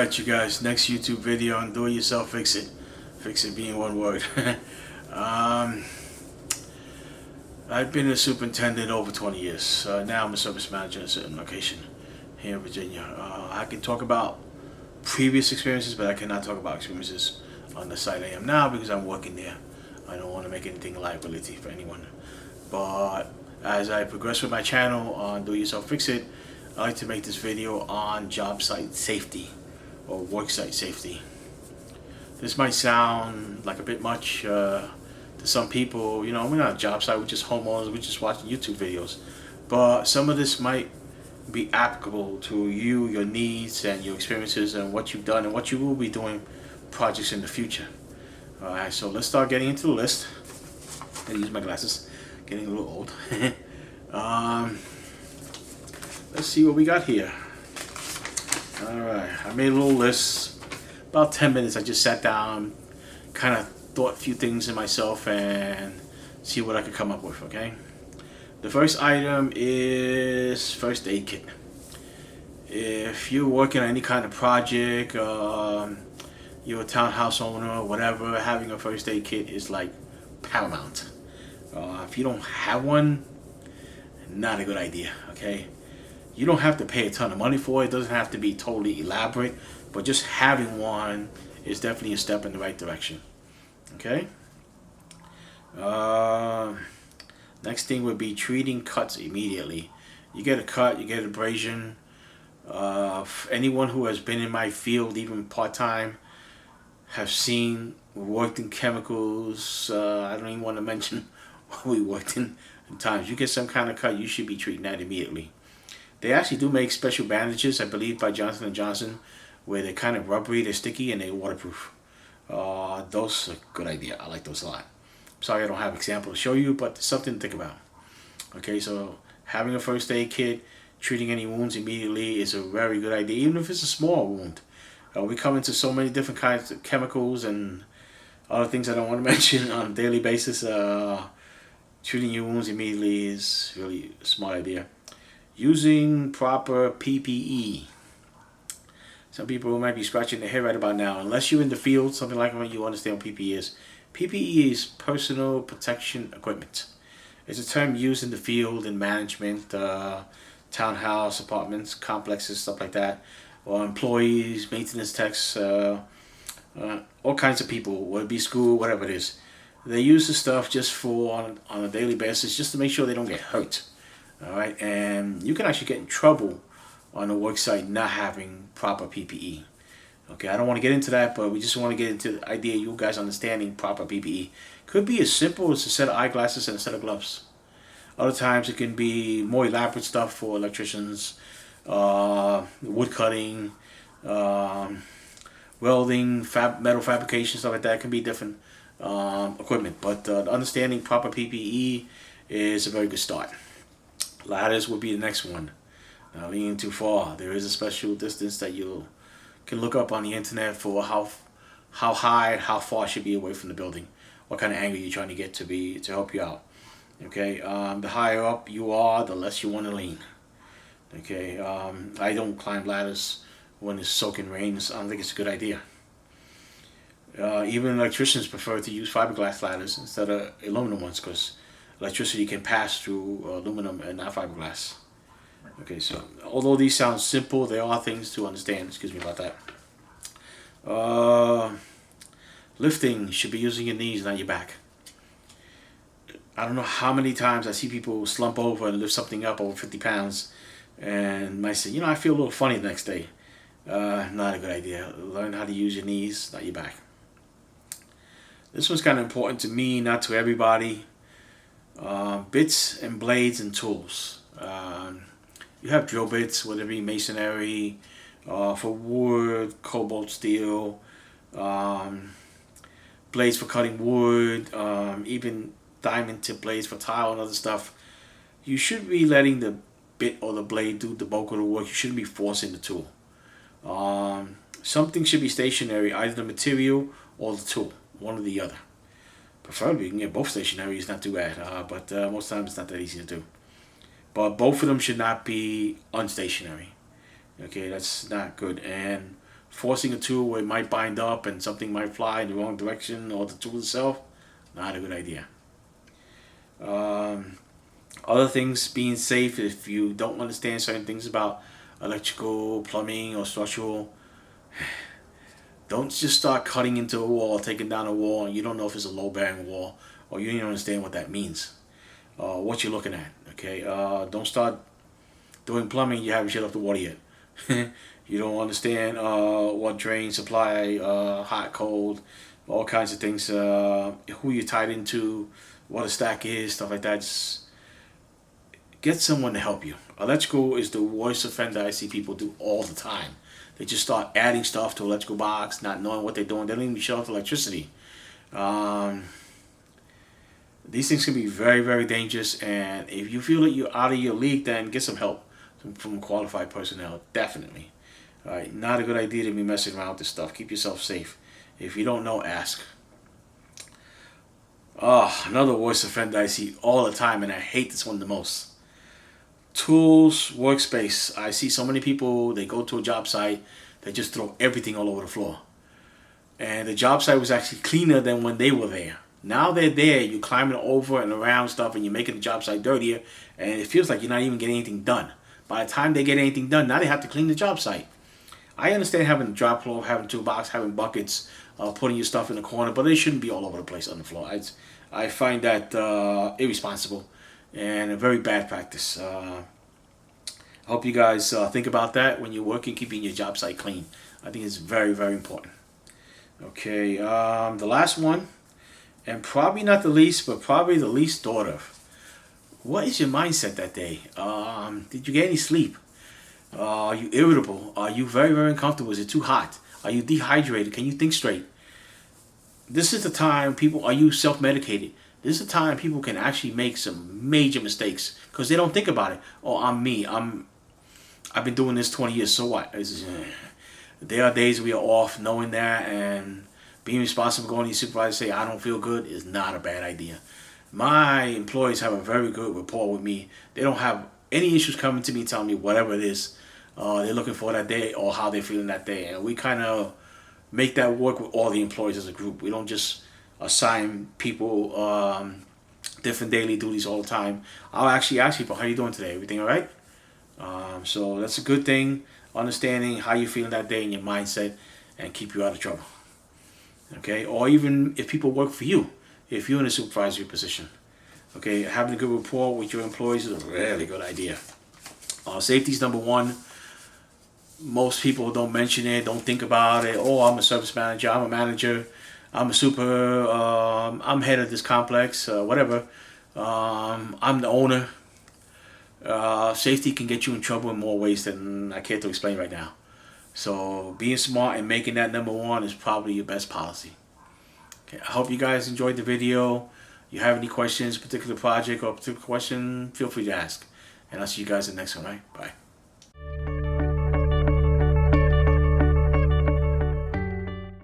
Alright, you guys, next YouTube video on do-it-yourself fix-it. Fix-it being one word. I've been a superintendent over 20 years. Now I'm a service manager at a certain location here in Virginia. I can talk about previous experiences, but I cannot talk about experiences on the site I am now because I'm working there. I don't want to make anything a liability for anyone. But as I progress with my channel on do-it-yourself fix-it, I like to make this video on job site safety or work site safety. This might sound like a bit much to some people. You know, we're not a job site, we're just homeowners, we're just watching YouTube videos. But some of this might be applicable to you, your needs, and your experiences, and what you've done and what you will be doing projects in the future. Alright, so let's start getting into the list. I use my glasses, getting a little old. Let's see what we got here. Alright, I made a little list. About 10 minutes I just sat down, kind of thought a few things in myself and see what I could come up with, okay? The first item is first aid kit. If you're working on any kind of project, you're a townhouse owner or whatever, having a first aid kit is like paramount. If you don't have one, not a good idea, okay? You don't have to pay a ton of money for it. It doesn't have to be totally elaborate, but just having one is definitely a step in the right direction. Okay? Next thing would be treating cuts immediately. You get a cut, you get an abrasion. Anyone who has been in my field, even part-time, have seen, worked in chemicals. I don't even want to mention what we worked in times. You get some kind of cut, you should be treating that immediately. They actually do make special bandages, I believe, by Johnson & Johnson, where they're kind of rubbery, they're sticky, and they're waterproof. Those are a good idea. I like those a lot. Sorry I don't have an example to show you, but it's something to think about. Okay, so having a first aid kit, treating any wounds immediately is a very good idea, even if it's a small wound. We come into so many different kinds of chemicals and other things I don't want to mention on a daily basis. Treating your wounds immediately is really a smart idea. Using proper PPE. Some people might be scratching their head right about now. Unless you're in the field, something like that, you understand what PPE is. PPE is personal protection equipment. It's a term used in the field, in management, townhouse, apartments, complexes, stuff like that. Or employees, maintenance techs, all kinds of people, whether it be school, whatever it is. They use this stuff just for, on a daily basis, just to make sure they don't get hurt. Alright, and you can actually get in trouble on a work site not having proper PPE. Okay, I don't want to get into that, but we just want to get into the idea of you guys understanding proper PPE. Could be as simple as a set of eyeglasses and a set of gloves. Other times it can be more elaborate stuff for electricians, wood cutting, welding, metal fabrication, stuff like that. It can be different equipment, but understanding proper PPE is a very good start. Ladders would be the next one. Not leaning too far. There is a special distance that you can look up on the internet for how high, how far should be away from the building, what kind of angle you're trying to get to help you out. Okay, the higher up you are, the less you want to lean. Okay, I don't climb ladders when it's soaking rain. I don't think it's a good idea. Even electricians prefer to use fiberglass ladders instead of aluminum ones because electricity can pass through aluminum and not fiberglass. Okay, so although these sound simple, there are things to understand. Excuse me about that. Lifting, should be using your knees, not your back. I don't know how many times I see people slump over and lift something up over 50 pounds and might say, you know, I feel a little funny the next day. Not a good idea. Learn how to use your knees, not your back. This one's kind of important to me, not to everybody. Bits and blades and tools. You have drill bits, whether it be masonry, for wood, cobalt steel, blades for cutting wood, even diamond tip blades for tile and other stuff. You should be letting the bit or the blade do the bulk of the work. You shouldn't be forcing the tool. Something should be stationary, either the material or the tool, one or the other. Preferably you can get both stationary, it's not too bad, but most times it's not that easy to do. But both of them should not be unstationary. Okay, that's not good. And forcing a tool where it might bind up and something might fly in the wrong direction, or the tool itself, not a good idea. Other things, being safe, if you don't understand certain things about electrical, plumbing, or structural, don't just start cutting into a wall, taking down a wall, and you don't know if it's a low-bearing wall, or you don't even understand what that means, what you're looking at. Okay, don't start doing plumbing. You haven't shut off the water yet. You don't understand what drain, supply, hot, cold, all kinds of things. Who you're tied into, what a stack is, stuff like that. Just get someone to help you. Electrical is the worst offender I see people do all the time. They just start adding stuff to electrical box, not knowing what they're doing. They don't even shut off electricity. These things can be very, very dangerous, and if you feel that you're out of your league, then get some help from qualified personnel, definitely. All right, not a good idea to be messing around with this stuff. Keep yourself safe. If you don't know, ask. Another worst offender I see all the time, and I hate this one the most. Tools, workspace. I see so many people, they go to a job site, they just throw everything all over the floor. And the job site was actually cleaner than when they were there. Now they're there, you're climbing over and around stuff, and you're making the job site dirtier, and it feels like you're not even getting anything done. By the time they get anything done, now they have to clean the job site. I understand having a drop cloth, having toolbox, having buckets, putting your stuff in the corner, but they shouldn't be all over the place on the floor. I find that irresponsible and a very bad practice. I hope you guys think about that when you're working, keeping your job site clean. I think it's very, very important. Okay, the last one, and probably not the least, but probably the least thought of. What is your mindset that day? Did you get any sleep? Are you irritable? Are you very, very uncomfortable? Is it too hot? Are you dehydrated? Can you think straight? This is the time people, are you self-medicated? This is the time people can actually make some major mistakes because they don't think about it. Oh, I'm me. I've been doing this 20 years, so what? There are days we are off knowing that, and being responsible, going to your supervisor and say, I don't feel good, is not a bad idea. My employees have a very good rapport with me. They don't have any issues coming to me telling me whatever it is they're looking for that day or how they're feeling that day. And we kind of make that work with all the employees as a group. We don't just assign people different daily duties all the time. I'll actually ask people, how are you doing today? Everything all right? So that's a good thing, understanding how you're feeling that day and your mindset, and keep you out of trouble. Okay, or even if people work for you, if you're in a supervisory position. Okay, having a good rapport with your employees is a really good idea. Safety is number one. Most people don't mention it, don't think about it. Oh, I'm a service manager, I'm a manager, I'm a super, I'm head of this complex, whatever. I'm the owner. Safety can get you in trouble in more ways than I care to explain right now. So being smart and making that number one is probably your best policy. Okay, I hope you guys enjoyed the video. If you have any questions, particular project or particular question, feel free to ask. And I'll see you guys in the next one, right? Bye.